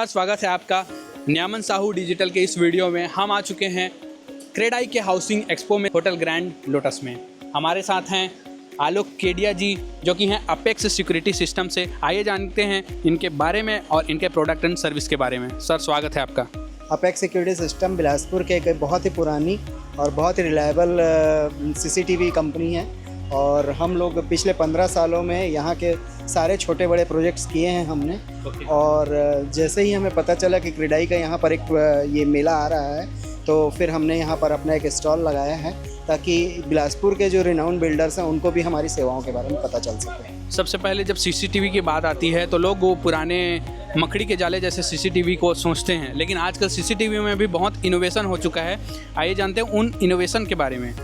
स्वागत है आपका न्यामन साहू डिजिटल के इस वीडियो में। हम आ चुके हैं क्रेडाई के हाउसिंग एक्सपो में, होटल ग्रैंड लोटस में। हमारे साथ हैं आलोक केडिया जी, जो कि हैं अपेक्स सिक्योरिटी सिस्टम से। आइए जानते हैं इनके बारे में और इनके प्रोडक्ट एंड सर्विस के बारे में। सर, स्वागत है आपका। अपेक्स सिक्योरिटी सिस्टम बिलासपुर के एक बहुत ही पुरानी और बहुत ही रिलायबल सीसीटीवी कंपनी है और हम लोग पिछले 15 सालों में यहाँ के सारे छोटे बड़े प्रोजेक्ट्स किए हैं हमने। और जैसे ही हमें पता चला कि क्रेडाई का यहाँ पर एक ये मेला आ रहा है, तो फिर हमने यहाँ पर अपना एक स्टॉल लगाया है ताकि बिलासपुर के जो रिनाउंड बिल्डर्स हैं उनको भी हमारी सेवाओं के बारे में पता चल सके। सबसे पहले जब सीसीटीवी की बात आती है तो लोग वो पुराने मकड़ी के जाले जैसे सीसीटीवी को सोचते हैं, लेकिन आजकल सीसीटीवी में भी बहुत इनोवेशन हो चुका है। आइए जानते हैं उन इनोवेशन के बारे में।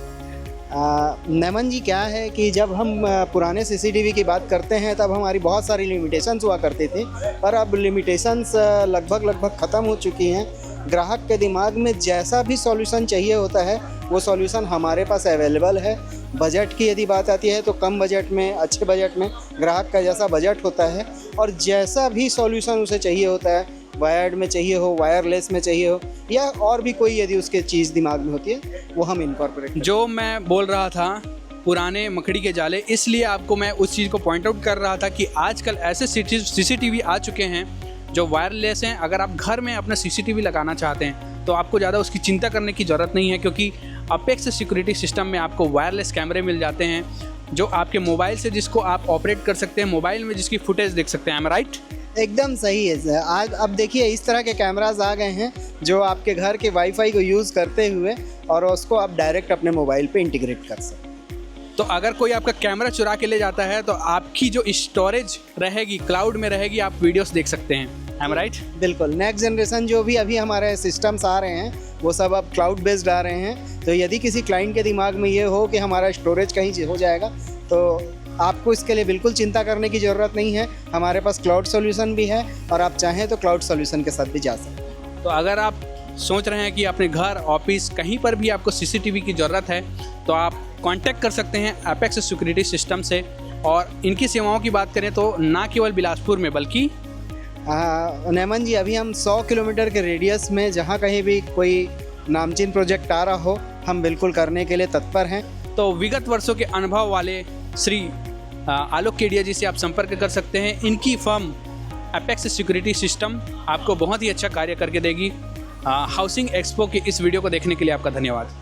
नमन जी, क्या है कि जब हम पुराने सीसीटीवी की बात करते हैं तब हमारी बहुत सारी लिमिटेशंस हुआ करती थी, पर अब लिमिटेशंस लगभग ख़त्म हो चुकी हैं। ग्राहक के दिमाग में जैसा भी सॉल्यूशन चाहिए होता है वो सॉल्यूशन हमारे पास अवेलेबल है। बजट की यदि बात आती है तो कम बजट में, अच्छे बजट में, ग्राहक का जैसा बजट होता है और जैसा भी सॉल्यूशन उसे चाहिए होता है, वायर्ड में चाहिए हो, वायरलेस में चाहिए हो, या और भी कोई यदि उसके चीज़ दिमाग में होती है, वो हम इनकॉर्पोरेट। जो मैं बोल रहा था पुराने मकड़ी के जाले, इसलिए आपको मैं उस चीज़ को पॉइंट आउट कर रहा था कि आजकल ऐसे सीसीटीवी आ चुके हैं जो वायरलेस हैं। अगर आप घर में अपना सीसीटीवी लगाना चाहते हैं तो आपको ज़्यादा उसकी चिंता करने की ज़रूरत नहीं है, क्योंकि अपेक्स सिक्योरिटी सिस्टम में आपको वायरलेस कैमरे मिल जाते हैं जो आपके मोबाइल से, जिसको आप ऑपरेट कर सकते हैं, मोबाइल में जिसकी फुटेज देख सकते हैं। I am right? एकदम सही है सर। आज अब देखिए इस तरह के कैमरास आ गए हैं जो आपके घर के वाईफाई को यूज़ करते हुए और उसको आप डायरेक्ट अपने मोबाइल पे इंटीग्रेट कर सकते हैं। तो अगर कोई आपका कैमरा चुरा के ले जाता है तो आपकी जो स्टोरेज रहेगी क्लाउड में रहेगी, आप वीडियोस देख सकते हैं। I am right? बिल्कुल। नेक्स्ट जनरेशन जो भी अभी हमारे सिस्टम्स आ रहे हैं वो सब अब क्लाउड बेस्ड आ रहे हैं। तो यदि किसी क्लाइंट के दिमाग में ये हो कि हमारा स्टोरेज कहीं हो जाएगा तो आपको इसके लिए बिल्कुल चिंता करने की ज़रूरत नहीं है। हमारे पास क्लाउड सॉल्यूशन भी है और आप चाहें तो क्लाउड सॉल्यूशन के साथ भी जा सकते हैं। तो अगर आप सोच रहे हैं कि अपने घर, ऑफिस, कहीं पर भी आपको सीसीटीवी की ज़रूरत है तो आप कांटेक्ट कर सकते हैं अपेक्स सिक्योरिटी सिस्टम से। और इनकी सेवाओं की बात करें तो ना केवल बिलासपुर में बल्कि नैमन जी, अभी हम 100 किलोमीटर के रेडियस में जहाँ कहीं भी कोई नामचीन प्रोजेक्ट आ रहा हो, हम बिल्कुल करने के लिए तत्पर हैं। तो विगत वर्षों के अनुभव वाले श्री आलोक केडिया जी से आप संपर्क कर सकते हैं। इनकी फर्म अपेक्स सिक्योरिटी सिस्टम आपको बहुत ही अच्छा कार्य करके देगी। हाउसिंग एक्सपो के इस वीडियो को देखने के लिए आपका धन्यवाद।